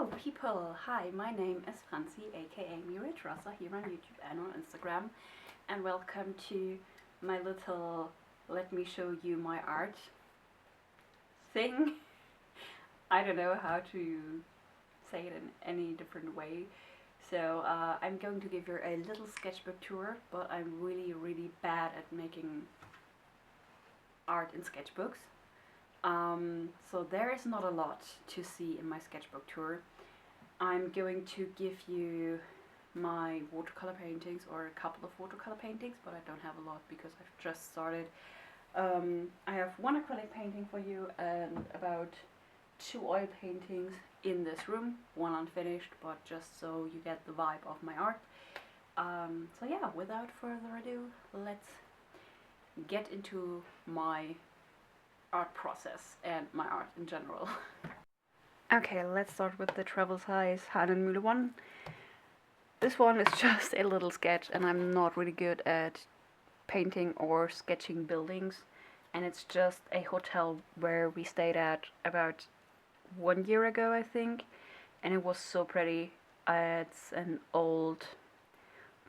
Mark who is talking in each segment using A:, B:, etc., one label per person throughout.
A: Hello people, hi, my name is Francie aka Mirit Rasa here on YouTube and on Instagram, and welcome to my little let me show you my art thing. I don't know how to say it in any different way. So I'm going to give you a little sketchbook tour, but I'm really bad at making art in sketchbooks. So there is not a lot to see in my sketchbook tour. I'm going to give you my watercolor paintings, or a couple of watercolor paintings, but I don't have a lot because I've just started. I have one acrylic painting for you and about 2 oil paintings in this room, one unfinished, but just so you get the vibe of my art. So yeah, without further ado, let's get into my art process and my art in general. Okay, let's start with the travel size Hahnenmühle one. This one is just a little sketch, and I'm not really good at painting or sketching buildings, and it's just a hotel where we stayed at about 1 year ago, I think, and it was so pretty. It's an old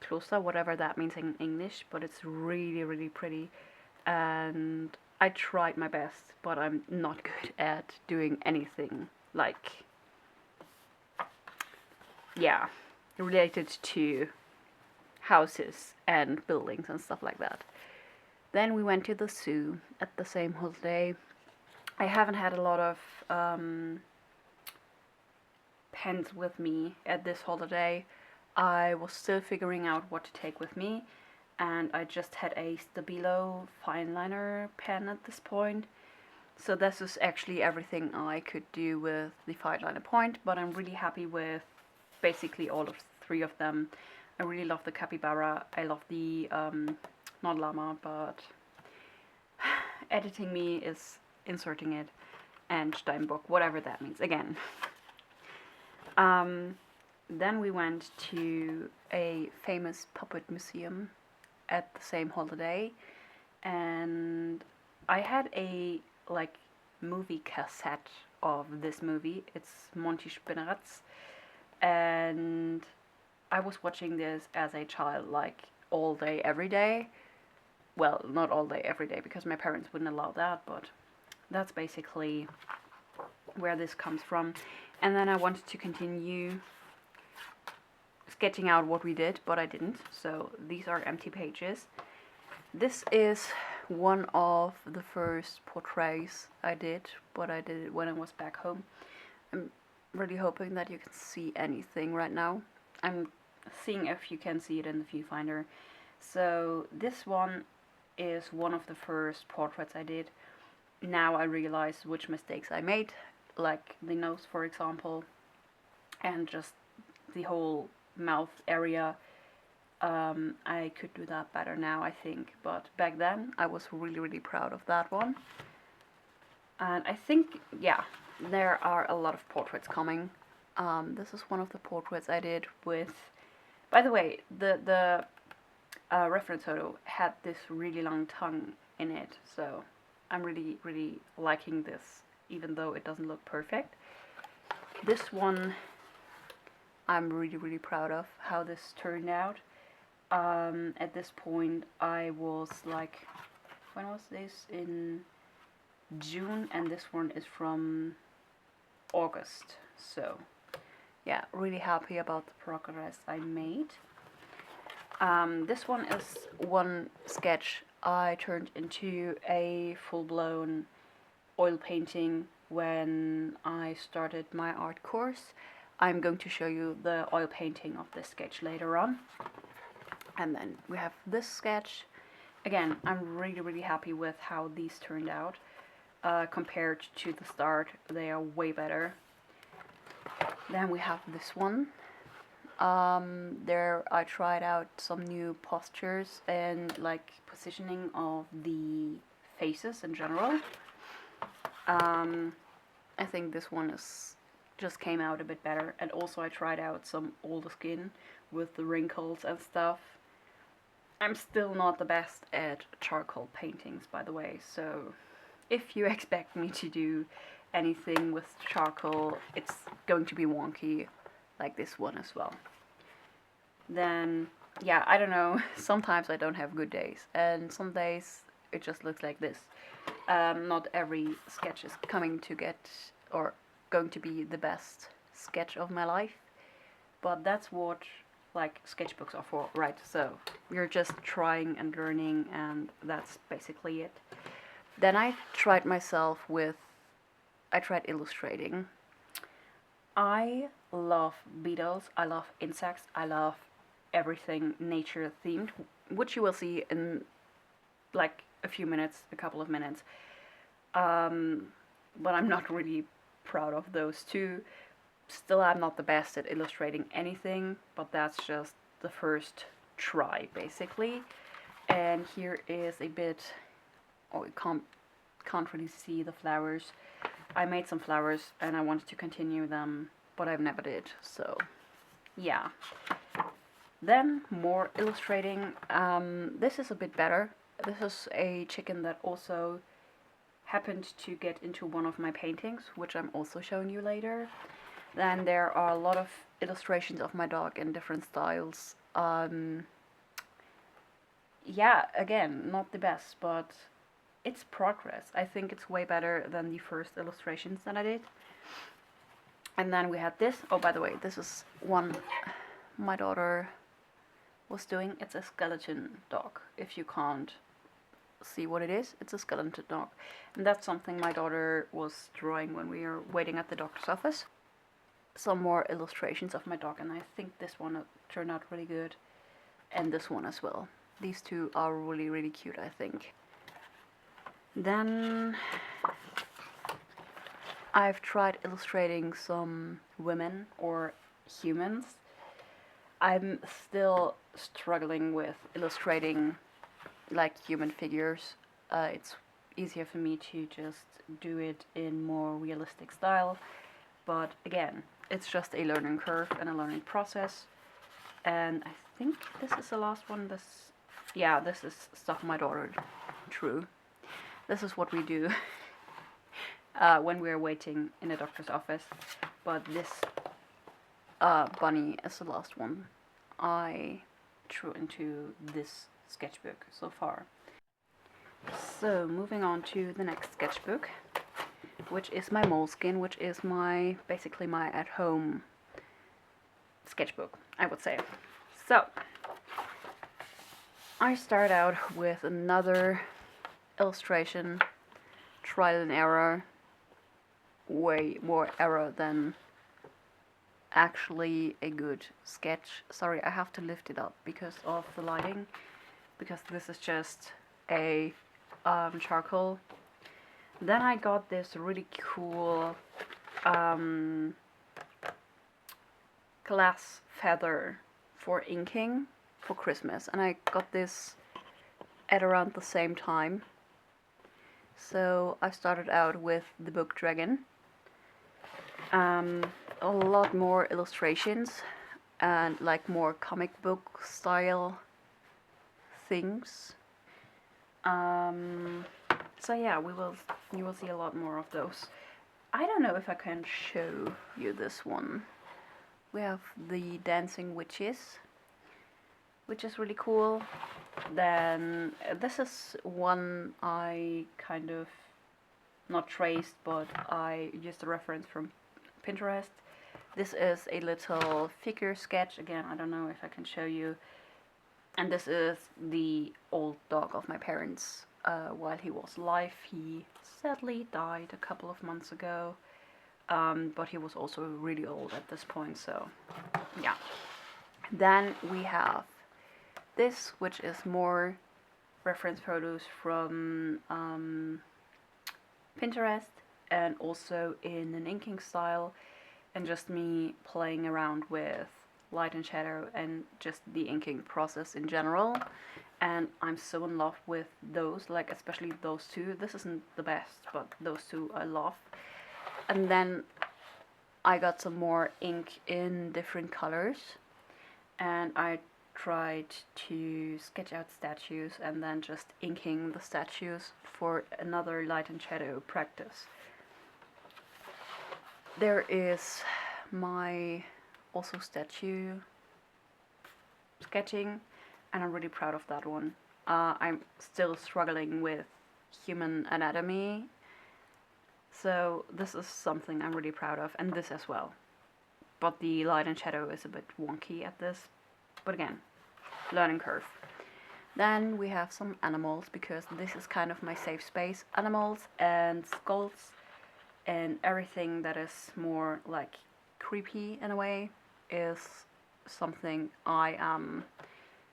A: Kloster, whatever that means in English, but it's really pretty, and I tried my best, but I'm not good at doing anything like, yeah, related to houses and buildings and stuff like that. Then we went to the zoo at the same holiday. I haven't had a lot of pens with me at this holiday. I was still figuring out what to take with me, and I just had a Stabilo fine liner pen at this point. So this is actually everything I could do with the fine liner point, but I'm really happy with basically all of 3 of them. I really love the capybara, I love the, not llama, but editing me is inserting it, and Steinbock, whatever that means, again. Then we went to a famous puppet museum at the same holiday, and I had a movie cassette of this movie. It's Monty Spinneratz, and I was watching this as a child all day every day. Well, not all day every day because my parents wouldn't allow that, but that's basically where this comes from. And then I wanted to continue sketching out what we did, but I didn't, so these are empty pages. This is one of the first portraits I did, but I did it when I was back home. I'm really hoping that you can see anything right now. I'm seeing if you can see it in the viewfinder. So this one is one of the first portraits I did. Now I realize which mistakes I made, like the nose, for example, and just the whole mouth area. I could do that better now, I think, but back then I was really proud of that one. And I think, yeah, there are a lot of portraits coming. This is one of the portraits I did with, by the way, the reference photo had this really long tongue in it, so I'm really liking this, even though it doesn't look perfect. This one I'm really proud of how this turned out. At this point I was when was this? In June, and this one is from August. So yeah, really happy about the progress I made. This one is one sketch I turned into a full-blown oil painting when I started my art course. I'm going to show you the oil painting of this sketch later on. And then we have this sketch. Again, I'm really happy with how these turned out. Compared to the start, they are way better. Then we have this one. There I tried out some new postures and positioning of the faces in general. I think this one just came out a bit better, and also I tried out some older skin with the wrinkles and stuff. I'm still not the best at charcoal paintings, by the way, so if you expect me to do anything with charcoal, it's going to be wonky, like this one as well. Then, yeah, I don't know, sometimes I don't have good days, and some days it just looks like this. Not every sketch is coming to get, or going to be the best sketch of my life, but that's what, like, sketchbooks are for, right? So, you're just trying and learning, and that's basically it. Then I tried illustrating. I love beetles, I love insects, I love everything nature themed, which you will see in like a couple of minutes. But I'm not really proud of those two. Still, I'm not the best at illustrating anything, but that's just the first try, basically. And here is a bit. Oh, you can't really see the flowers. I made some flowers and I wanted to continue them, but I've never did. So, yeah. Then more illustrating. This is a bit better. This is a chicken that also happened to get into one of my paintings, which I'm also showing you later. Then there are a lot of illustrations of my dog in different styles. Yeah, again, not the best, but it's progress. I think it's way better than the first illustrations that I did. And then we had this. Oh, by the way, this is one my daughter was doing. It's a skeleton dog. If you can't see what it is, it's a skeleton dog. And that's something my daughter was drawing when we were waiting at the doctor's office. Some more illustrations of my dog, and I think this one turned out really good. And this one as well. These two are really, really cute, I think. Then I've tried illustrating some women or humans. I'm still struggling with illustrating like human figures. It's easier for me to just do it in more realistic style, but again, it's just a learning curve and a learning process. And I think this is the last one. This is stuff my daughter drew. This is what we do when we're waiting in a doctor's office. But this bunny is the last one I drew into this sketchbook so far. So moving on to the next sketchbook, which is my moleskin, which is basically my at-home sketchbook, I would say. So I start out with another illustration, trial and error, way more error than actually a good sketch. Sorry, I have to lift it up because of the lighting, because this is just a charcoal. Then I got this really cool glass feather for inking for Christmas, and I got this at around the same time. So I started out with the book Dragon. A lot more illustrations and like more comic book style things. So yeah, you will see a lot more of those. I don't know if I can show you this one. We have the dancing witches, which is really cool. Then this is one I kind of not traced, but I used a reference from Pinterest. This is a little figure sketch. Again, I don't know if I can show you. And this is the old dog of my parents while he was alive. He sadly died a couple of months ago, but he was also really old at this point, so yeah. Then we have this, which is more reference photos from Pinterest, and also in an inking style, and just me playing around with light and shadow and just the inking process in general. And I'm so in love with those, like especially those two. This isn't the best, but those two I love. And then I got some more ink in different colors, and I tried to sketch out statues and then just inking the statues for another light and shadow practice. There is my also statue sketching, and I'm really proud of that one. I'm still struggling with human anatomy, so this is something I'm really proud of, and this as well. But the light and shadow is a bit wonky at this, but again, learning curve. Then we have some animals, because this is kind of my safe space. Animals and skulls and everything that is more like creepy in a way is something I am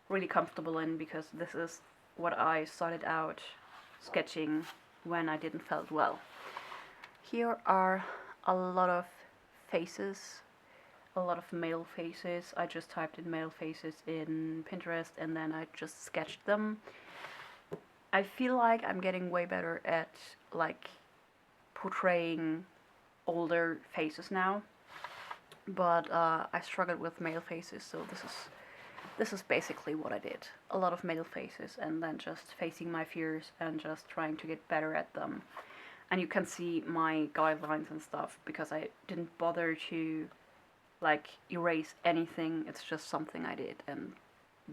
A: really comfortable in, because this is what I started out sketching when I didn't felt well. Here are a lot of faces, a lot of male faces. I just typed in male faces in Pinterest and then I just sketched them. I feel like I'm getting way better at like portraying older faces now, but I struggled with male faces, so this is basically what I did. A lot of male faces and then just facing my fears and just trying to get better at them. And you can see my guidelines and stuff, because I didn't bother to like erase anything. It's just something I did, and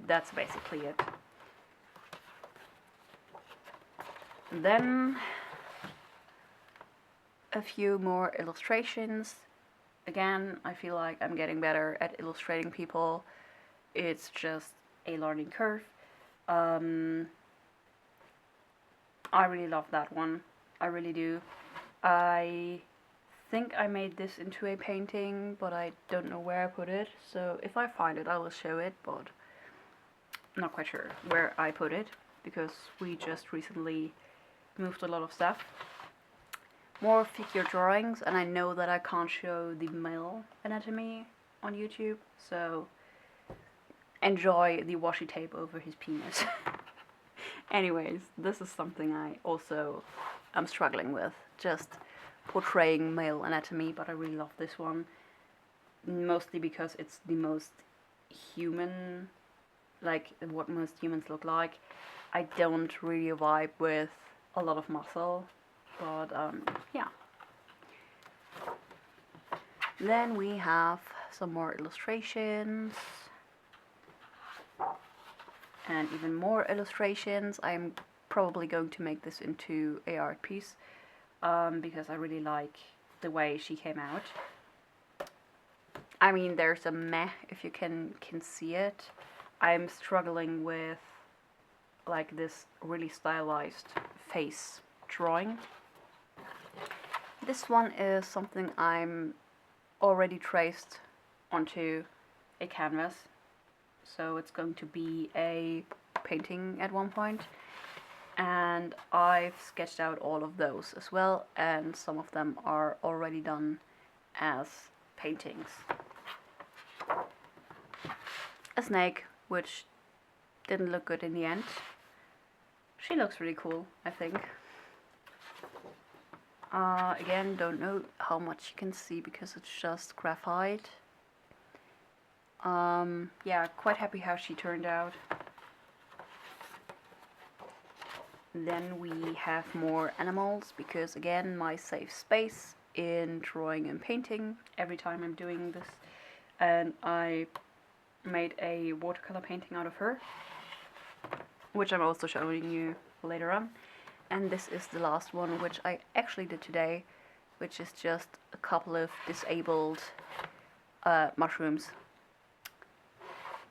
A: that's basically it. Then a few more illustrations. Again, I feel like I'm getting better at illustrating people. It's just a learning curve. I really love that one. I really do. I think I made this into a painting, but I don't know where I put it. So if I find it, I will show it, but I'm not quite sure where I put it, because we just recently moved a lot of stuff. More figure drawings, and I know that I can't show the male anatomy on YouTube, so enjoy the washi tape over his penis. Anyways, this is something I also am struggling with, just portraying male anatomy, but I really love this one, mostly because it's the most human, like what most humans look like. I don't really vibe with a lot of muscle, but yeah. Then we have some more illustrations and even more illustrations. I'm probably going to make this into a art piece, because I really like the way she came out. I mean, there's a meh if you can see it. I'm struggling with like this really stylized face drawing. This one is something I'm already traced onto a canvas, so it's going to be a painting at one point, and I've sketched out all of those as well, and some of them are already done as paintings. A snake, which didn't look good in the end. She looks really cool, I think. Again, don't know how much you can see because it's just graphite. Yeah, quite happy how she turned out. Then we have more animals, because again, my safe space in drawing and painting every time I'm doing this. And I made a watercolor painting out of her, which I'm also showing you later on. And this is the last one, which I actually did today, which is just a couple of disabled mushrooms,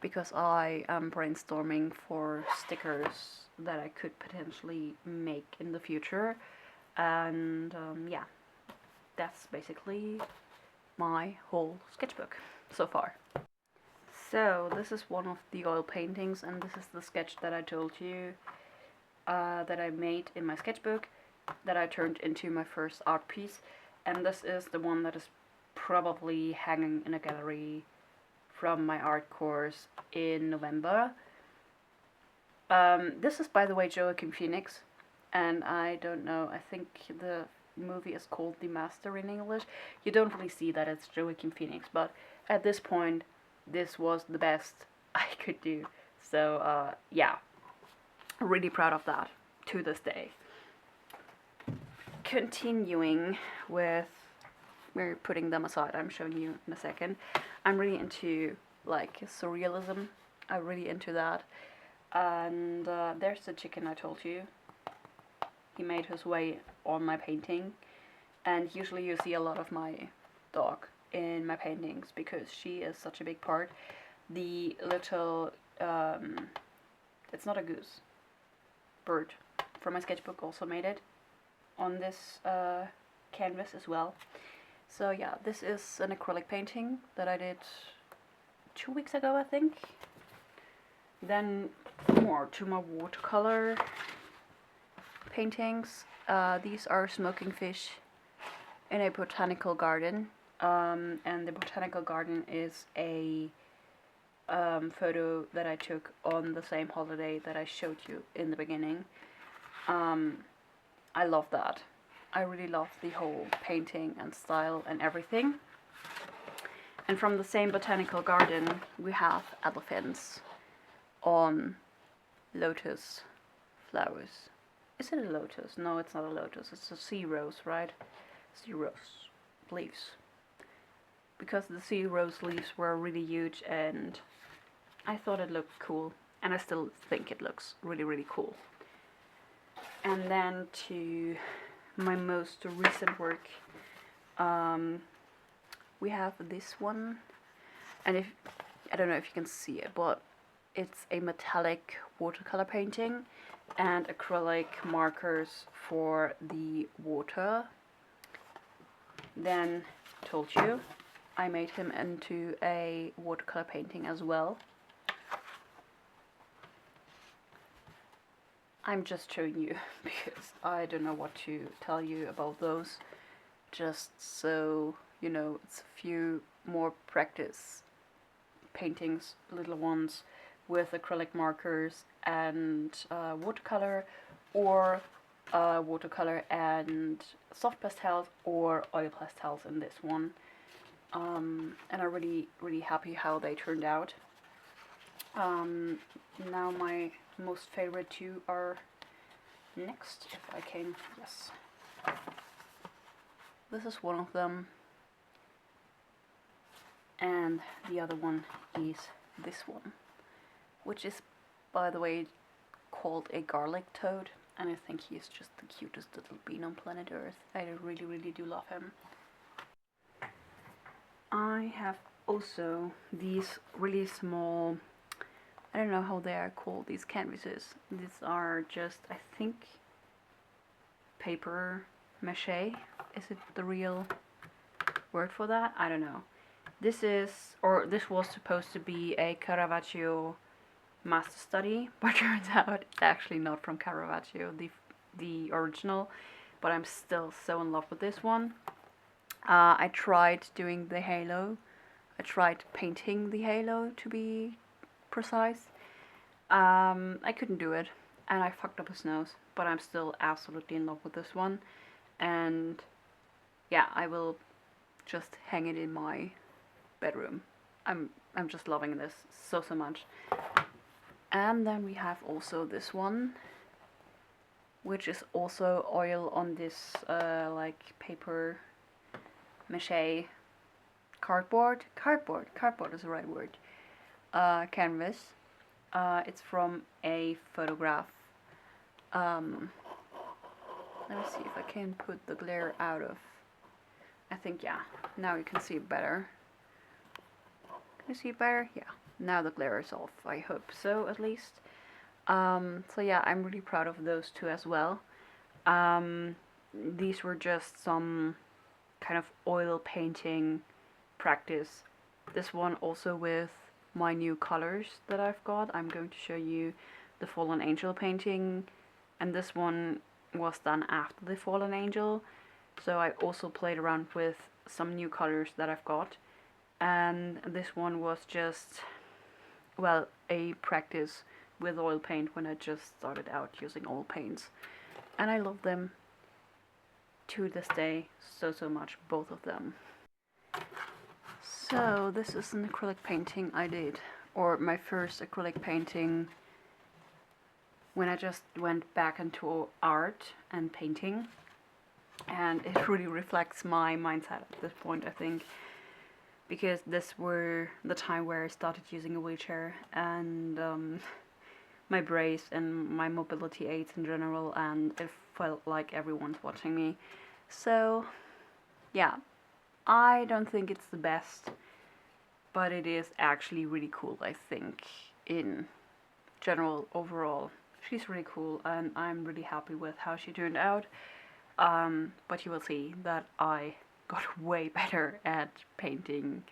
A: because I am brainstorming for stickers that I could potentially make in the future. And yeah, that's basically my whole sketchbook so far. So this is one of the oil paintings, and this is the sketch that I told you that I made in my sketchbook, that I turned into my first art piece. And this is the one that is probably hanging in a gallery from my art course in November. This is, by the way, Joaquin Phoenix, and I don't know, I think the movie is called The Master in English. You don't really see that it's Joaquin Phoenix, but at this point, this was the best I could do. So, yeah, really proud of that to this day. Continuing with we're putting them aside. I'm showing you in a second. I'm really into like surrealism. I'm really into that. And there's the chicken I told you. He made his way on my painting, and usually you see a lot of my dog in my paintings because she is such a big part. The little, it's not a goose, bird from my sketchbook also made it on this canvas as well. So yeah, this is an acrylic painting that I did 2 weeks ago, I think. Then more to my watercolor paintings. These are smoking fish in a botanical garden, and the botanical garden is a photo that I took on the same holiday that I showed you in the beginning. I love that. I really love the whole painting and style and everything. And from the same botanical garden we have elephants on lotus flowers. Is it a lotus? No, it's not a lotus. It's a sea rose, right? Sea rose leaves. Because the sea rose leaves were really huge and I thought it looked cool. And I still think it looks really, really cool. And then to my most recent work, we have this one. And I don't know if you can see it, but it's a metallic watercolor painting and acrylic markers for the water. Then, told you, I made him into a watercolor painting as well. I'm just showing you because I don't know what to tell you about those. Just so you know, it's a few more practice paintings, little ones, with acrylic markers and watercolor, or watercolor and soft pastels or oil pastels in this one. And I'm really happy how they turned out. Now my most favorite two are next, if I can, yes. This is one of them, and the other one is this one, which is, by the way, called a garlic toad, and I think he is just the cutest little bean on planet Earth. I really, really do love him. I have also these really small, I don't know how they are called, these canvases. These are just, I think, paper mache. Is it the real word for that? I don't know. This was supposed to be a Caravaggio master study, but turns out it's actually not from Caravaggio, the original, but I'm still so in love with this one. I tried doing the halo. I tried painting the halo, to be precise. I couldn't do it, and I fucked up his nose, but I'm still absolutely in love with this one. And yeah, I will just hang it in my bedroom. I'm just loving this so much. And then we have also this one, which is also oil on this like paper mache cardboard is the right word, canvas. It's from a photograph. Let me see if I can put the glare out of. I think, yeah, now you can see it better. Can you see it better? Yeah, now the glare is off. I hope so, at least. So yeah, I'm really proud of those two as well. These were just some kind of oil painting practice. This one also with my new colors that I've got. I'm going to show you the Fallen Angel painting, and this one was done after the Fallen Angel, so I also played around with some new colors that I've got. And this one was just, well, a practice with oil paint when I just started out using oil paints, and I love them to this day so much, both of them. So this is an acrylic painting I did, or my first acrylic painting when I just went back into art and painting. and it really reflects my mindset at this point, I think, because this were the time where I started using a wheelchair, and my brace and my mobility aids in general, and it felt like everyone's watching me. So yeah, I don't think it's the best, but it is actually really cool, I think, in general. Overall, she's really cool, and I'm really happy with how she turned out. But you will see that I got way better at painting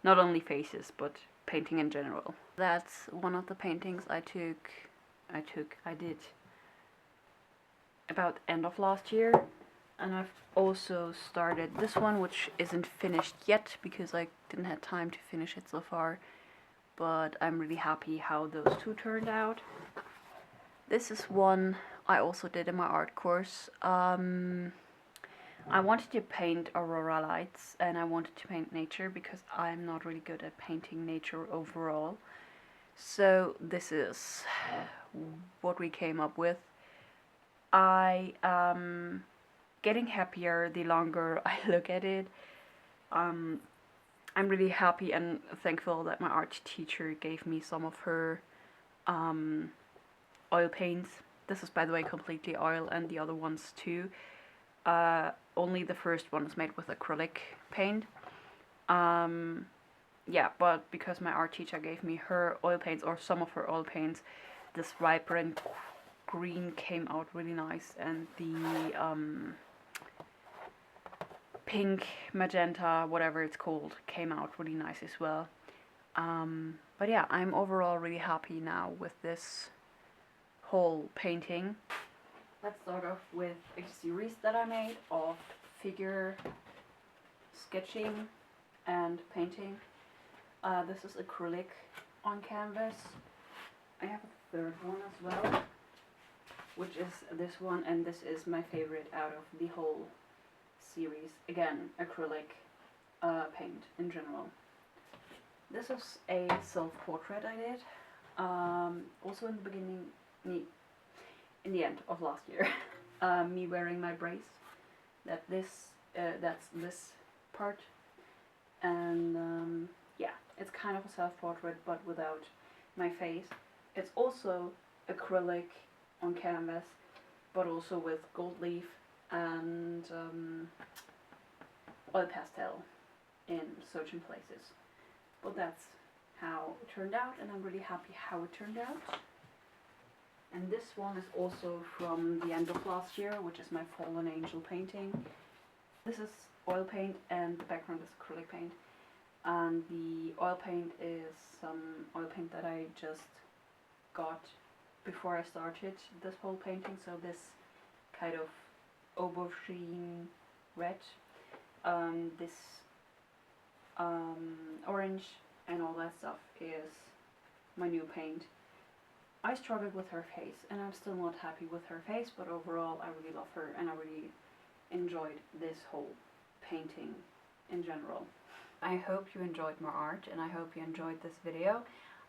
A: not only faces, but painting in general. That's one of the paintings I did about end of last year. And I've also started this one, which isn't finished yet because I didn't have time to finish it so far. But I'm really happy how those two turned out. This is one I also did in my art course. I wanted to paint aurora lights, and I wanted to paint nature because I'm not really good at painting nature overall. So this is what we came up with. I getting happier the longer I look at it. I'm really happy and thankful that my art teacher gave me some of her oil paints. This is, by the way, completely oil, and the other ones too. Only the first one is made with acrylic paint. Yeah, but because my art teacher gave me her oil paints, or some of her oil paints, this vibrant green came out really nice, and the pink, magenta, whatever it's called, came out really nice as well. But yeah, I'm overall really happy now with this whole painting. Let's start off with a series that I made of figure sketching and painting. This is acrylic on canvas. I have a third one as well, which is this one, and this is my favorite out of the whole series. Again, acrylic paint in general. This is a self-portrait I did, also in the beginning, in the end of last year. Me wearing my brace. That's this part, and yeah, it's kind of a self-portrait but without my face. It's also acrylic on canvas, but also with gold leaf and oil pastel in certain places. But that's how it turned out, and I'm really happy how it turned out. And this one is also from the end of last year, which is my Fallen Angel painting. This is oil paint, and the background is acrylic paint. And the oil paint is some oil paint that I just got before I started this whole painting. So this kind of aubergine red, this orange, and all that stuff is my new paint. I struggled with her face, and I'm still not happy with her face, but overall I really love her, and I really enjoyed this whole painting in general. I hope you enjoyed my art, and I hope you enjoyed this video.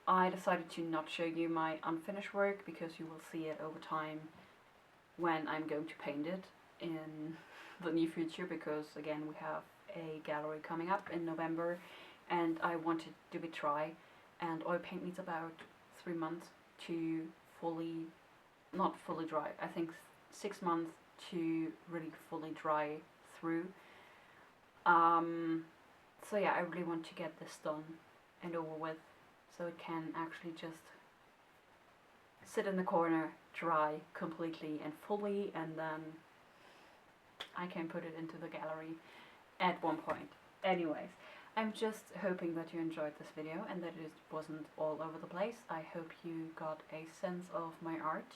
A: I decided to not show you my unfinished work because you will see it over time when I'm going to paint it in the near future, because again we have a gallery coming up in November and I want it to be dry, and oil paint needs about 3 months to not fully dry, I think 6 months to really fully dry through. So yeah, I really want to get this done and over with, so it can actually just sit in the corner, dry completely and fully, and then I can put it into the gallery at one point. Anyways, I'm just hoping that you enjoyed this video and that it wasn't all over the place. I hope you got a sense of my art.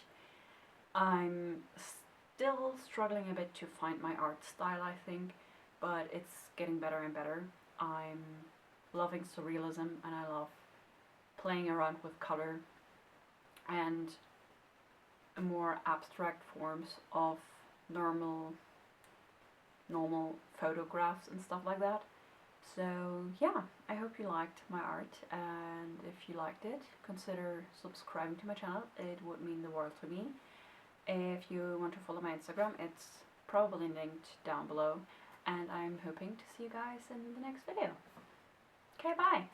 A: I'm still struggling a bit to find my art style, I think, but it's getting better and better. I'm loving surrealism, and I love playing around with color and more abstract forms of normal photographs and stuff like that. So yeah, I hope you liked my art, and if you liked it, consider subscribing to my channel. It would mean the world to me. If you want to follow my Instagram, it's probably linked down below. And I'm hoping to see you guys in the next video. Okay, bye!